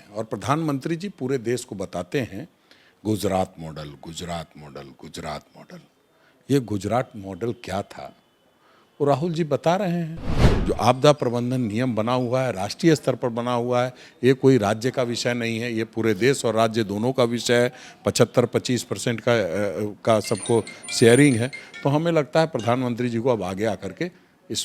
और प्रधानमंत्री जी पूरे देश को बताते हैं Gujarat model, Gujarat model, Gujarat model. ये गुजरात मॉडल क्या था वो राहुल जी बता रहे हैं। जो आपदा प्रबंधन नियम बना हुआ है, राष्ट्रीय स्तर पर बना हुआ है, ये कोई राज्य का विषय नहीं है, ये पूरे देश और राज्य दोनों का विषय है। 75-25% का सबको शेयरिंग है। तो हमें लगता है प्रधानमंत्री जी को अब आगे आकर के इस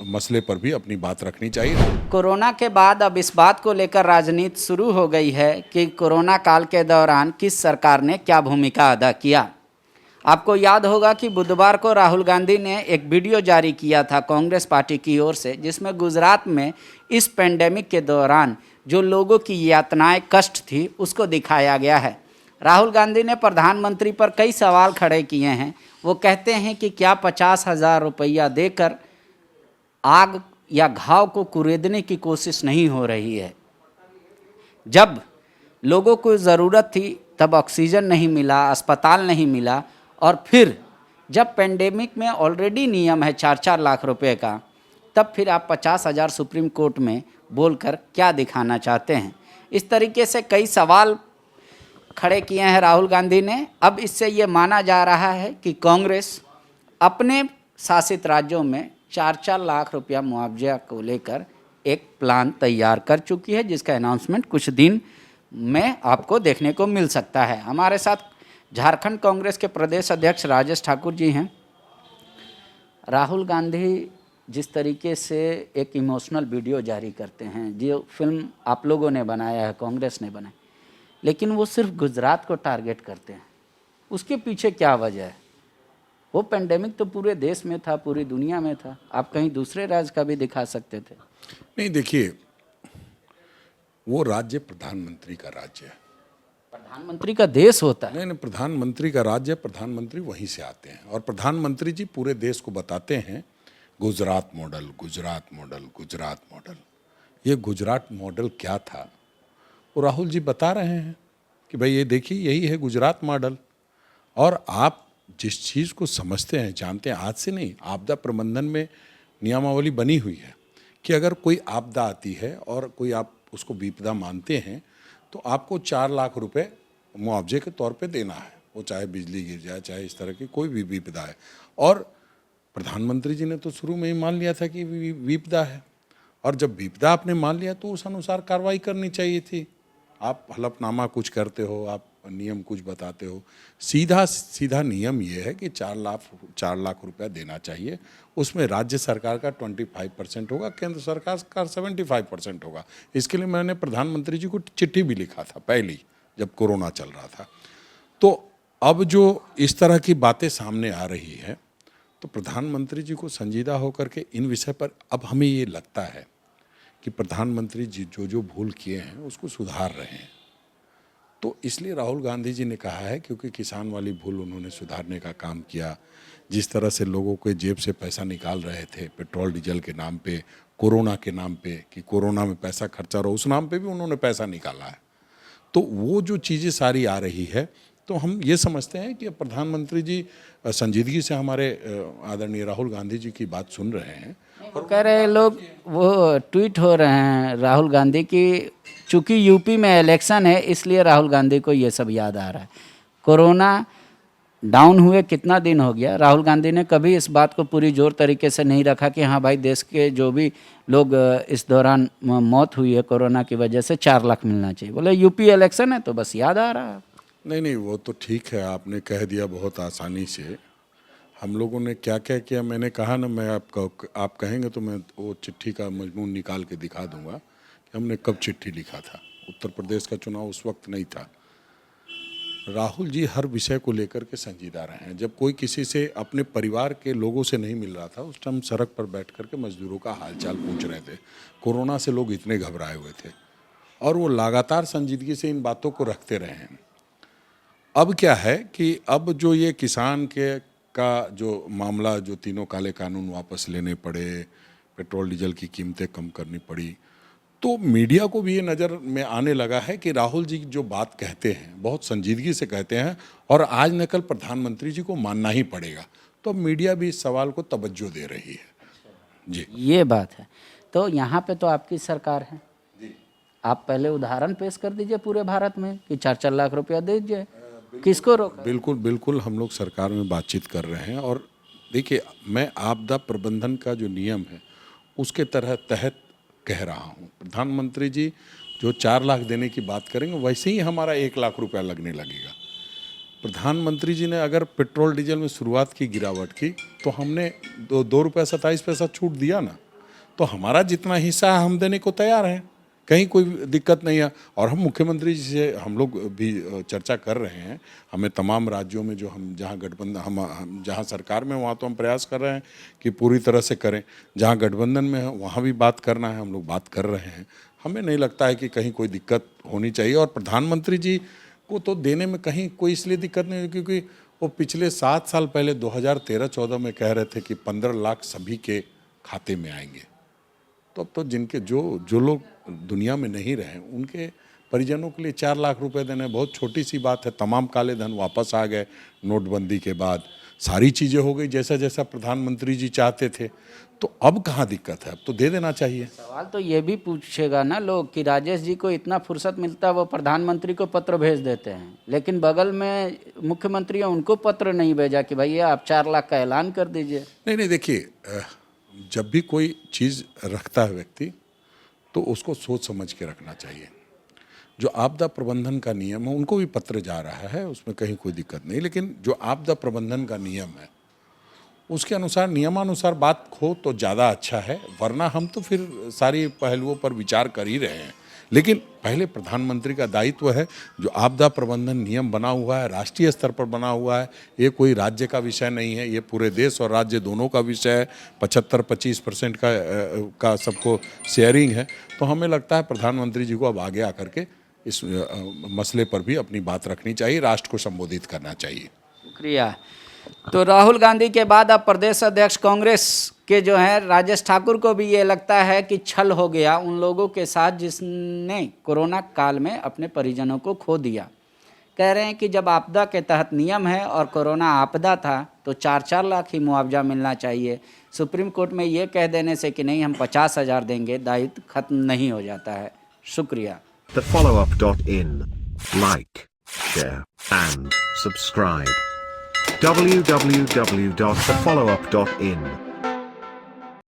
मसले पर भी अपनी बात रखनी चाहिए। कोरोना के बाद अब इस बात को लेकर राजनीति शुरू हो गई है कि कोरोना काल के दौरान किस सरकार ने क्या भूमिका अदा किया। आपको याद होगा कि बुधवार को राहुल गांधी ने एक वीडियो जारी किया था कांग्रेस पार्टी की ओर से, जिसमें गुजरात में इस पेंडेमिक के दौरान जो लोगों की यातनाएं, कष्ट थी, उसको दिखाया गया है। राहुल गांधी ने प्रधानमंत्री पर कई सवाल खड़े किए हैं। वो कहते हैं कि क्या 50,000 रुपया देकर आग या घाव को कुरेदने की कोशिश नहीं हो रही है। जब लोगों को ज़रूरत थी तब ऑक्सीजन नहीं मिला, अस्पताल नहीं मिला, और फिर जब पेंडेमिक में ऑलरेडी नियम है 4-4 लाख रुपए का, तब फिर आप 50,000 सुप्रीम कोर्ट में बोलकर क्या दिखाना चाहते हैं। इस तरीके से कई सवाल खड़े किए हैं राहुल गांधी ने। अब इससे ये माना जा रहा है कि कांग्रेस अपने शासित राज्यों में 4-4 लाख रुपया मुआवजा को लेकर एक प्लान तैयार कर चुकी है, जिसका अनाउंसमेंट कुछ दिन में आपको देखने को मिल सकता है। हमारे साथ झारखंड कांग्रेस के प्रदेश अध्यक्ष राजेश ठाकुर जी हैं। राहुल गांधी जिस तरीके से एक इमोशनल वीडियो जारी करते हैं, जो फिल्म आप लोगों ने बनाया है, कांग्रेस ने बनाई, लेकिन वो सिर्फ गुजरात को टारगेट करते हैं, उसके पीछे क्या वजह है? वो पेंडेमिक तो पूरे देश में था, पूरी दुनिया में था। आप कहीं दूसरे राज्य का भी दिखा सकते थे। नहीं, देखिए, वो राज्य प्रधानमंत्री का राज्य है। प्रधानमंत्री का देश होता है। नहीं, प्रधानमंत्री का राज्य, प्रधानमंत्री वहीं से आते हैं और प्रधानमंत्री जी पूरे देश को बताते हैं Gujarat model, Gujarat model, Gujarat model. ये गुजरात मॉडल क्या था वो राहुल जी बता रहे हैं कि भाई ये देखिए, यही है गुजरात मॉडल। और आप जिस चीज़ को समझते हैं, जानते हैं, आज से नहीं, आपदा प्रबंधन में नियमावली बनी हुई है कि अगर कोई आपदा आती है और कोई आप उसको विपदा मानते हैं तो आपको 4 लाख रुपए मुआवजे के तौर पे देना है। वो चाहे बिजली गिर जाए, चाहे इस तरह की कोई भी विपदा है। और प्रधानमंत्री जी ने तो शुरू में ही मान लिया था कि विपदा है, और जब विपदा आपने मान लिया तो उस अनुसार कार्रवाई करनी चाहिए थी। आप हलफनामा कुछ करते हो, आप नियम कुछ बताते हो, सीधा सीधा नियम ये है कि 4 लाख रुपया देना चाहिए। उसमें राज्य सरकार का 25% होगा, केंद्र सरकार का 75% होगा। इसके लिए मैंने प्रधानमंत्री जी को चिट्ठी भी लिखा था पहले, जब कोरोना चल रहा था। तो अब जो इस तरह की बातें सामने आ रही है तो प्रधानमंत्री जी को संजीदा होकर के इन विषय पर अब हमें ये लगता है कि प्रधानमंत्री जी जो जो भूल किए हैं उसको सुधार रहे हैं। तो इसलिए राहुल गांधी जी ने कहा है, क्योंकि किसान वाली भूल उन्होंने सुधारने का काम किया। जिस तरह से लोगों के जेब से पैसा निकाल रहे थे पेट्रोल डीजल के नाम पे, कोरोना के नाम पे, कि कोरोना में पैसा खर्चा रहो, उस नाम पे भी उन्होंने पैसा निकाला है। तो वो जो चीज़ें सारी आ रही है, तो हम ये समझते हैं कि प्रधानमंत्री जी संजीदगी से हमारे आदरणीय राहुल गांधी जी की बात सुन रहे हैं। और कह रहे लोग, वो ट्वीट हो रहे हैं राहुल गांधी की, चूंकि यूपी में इलेक्शन है इसलिए राहुल गांधी को ये सब याद आ रहा है। कोरोना डाउन हुए कितना दिन हो गया, राहुल गांधी ने कभी इस बात को पूरी जोर तरीके से नहीं रखा कि हाँ भाई, देश के जो भी लोग इस दौरान मौत हुई है कोरोना की वजह से, 4 लाख मिलना चाहिए। बोले यूपी इलेक्शन है तो बस याद आ रहा है। नहीं, वो तो ठीक है, आपने कह दिया बहुत आसानी से। हम लोगों ने क्या क्या किया, मैंने कहा ना, मैं आप कहेंगे तो मैं वो चिट्ठी का मजमून निकाल के दिखा दूंगा कि हमने कब चिट्ठी लिखा था। उत्तर प्रदेश का चुनाव उस वक्त नहीं था। राहुल जी हर विषय को लेकर के संजीदा रहे हैं। जब कोई किसी से, अपने परिवार के लोगों से नहीं मिल रहा था, उस टाइम सड़क पर बैठ कर के मजदूरों का हालचाल पूछ रहे थे। कोरोना से लोग इतने घबराए हुए थे और वो लगातार संजीदगी से इन बातों को रखते रहे हैं। अब क्या है कि अब जो ये किसान के का जो मामला, जो तीनों काले कानून वापस लेने पड़े, पेट्रोल डीजल की कीमतें कम करनी पड़ी, तो मीडिया को भी ये नज़र में आने लगा है कि राहुल जी जो बात कहते हैं बहुत संजीदगी से कहते हैं और आज न कल प्रधानमंत्री जी को मानना ही पड़ेगा। तो मीडिया भी इस सवाल को तवज्जो दे रही है। जी, ये बात है। तो यहाँ पे तो आपकी सरकार है, आप पहले उदाहरण पेश कर दीजिए पूरे भारत में कि 4-4 लाख रुपया दे दीजिए, किसको रोका? बिल्कुल बिल्कुल हम लोग सरकार में बातचीत कर रहे हैं। और देखिए, मैं आपदा प्रबंधन का जो नियम है उसके तहत कह रहा हूँ। प्रधानमंत्री जी जो 4 लाख देने की बात करेंगे वैसे ही हमारा 1 लाख रुपया लगने लगेगा। प्रधानमंत्री जी ने अगर पेट्रोल डीजल में शुरुआत की गिरावट की तो हमने 2 रुपया 27 पैसा छूट दिया ना, तो हमारा जितना हिस्सा है हम देने को तैयार हैं, कहीं कोई दिक्कत नहीं है। और हम मुख्यमंत्री जी से हम लोग भी चर्चा कर रहे हैं। हमें तमाम राज्यों में जो हम जहाँ गठबंधन हम जहाँ सरकार में वहाँ तो हम प्रयास कर रहे हैं कि पूरी तरह से करें, जहाँ गठबंधन में है वहाँ भी बात करना है, हम लोग बात कर रहे हैं। हमें नहीं लगता है कि कहीं कोई दिक्कत होनी चाहिए। और प्रधानमंत्री जी को तो देने में कहीं कोई इसलिए दिक्कत नहीं है क्योंकि वो पिछले 7 साल पहले 2013-14 में कह रहे थे कि 15 लाख सभी के खाते में आएंगे। तो अब तो जिनके जो लोग दुनिया में नहीं रहे उनके परिजनों के लिए 4 लाख रुपए देना बहुत छोटी सी बात है। तमाम काले धन वापस आ गए नोटबंदी के बाद, सारी चीज़ें हो गई जैसा जैसा प्रधानमंत्री जी चाहते थे। तो अब कहाँ दिक्कत है, अब तो दे देना चाहिए। सवाल तो ये भी पूछेगा ना लोग कि राजेश जी को इतना फुर्सत मिलता है वो प्रधानमंत्री को पत्र भेज देते हैं, लेकिन बगल में मुख्यमंत्री है उनको पत्र नहीं भेजा कि भैया आप 4 लाख का ऐलान कर दीजिए। नहीं, देखिए, जब भी कोई चीज़ रखता है व्यक्ति तो उसको सोच समझ के रखना चाहिए। जो आपदा प्रबंधन का नियम है उनको भी पत्र जा रहा है, उसमें कहीं कोई दिक्कत नहीं। लेकिन जो आपदा प्रबंधन का नियम है उसके अनुसार नियमानुसार बात हो तो ज़्यादा अच्छा है, वरना हम तो फिर सारी पहलुओं पर विचार कर ही रहे हैं। लेकिन पहले प्रधानमंत्री का दायित्व है। जो आपदा प्रबंधन नियम बना हुआ है राष्ट्रीय स्तर पर बना हुआ है, ये कोई राज्य का विषय नहीं है, ये पूरे देश और राज्य दोनों का विषय है। 75-25% का सबको शेयरिंग है। तो हमें लगता है प्रधानमंत्री जी को अब आगे आकर के इस मसले पर भी अपनी बात रखनी चाहिए, राष्ट्र को संबोधित करना चाहिए। शुक्रिया। तो राहुल गांधी के बाद अब प्रदेश अध्यक्ष कांग्रेस के जो हैं राजेश ठाकुर को भी ये लगता है कि छल हो गया उन लोगों के साथ जिसने कोरोना काल में अपने परिजनों को खो दिया। कह रहे हैं कि जब आपदा के तहत नियम है और कोरोना आपदा था तो 4-4 लाख ही मुआवजा मिलना चाहिए। सुप्रीम कोर्ट में ये कह देने से कि नहीं हम 50,000 देंगे, दायित्व खत्म नहीं हो जाता है। शुक्रिया। TheFollowUp.in. Like, share, and subscribe. www.thefollowup.in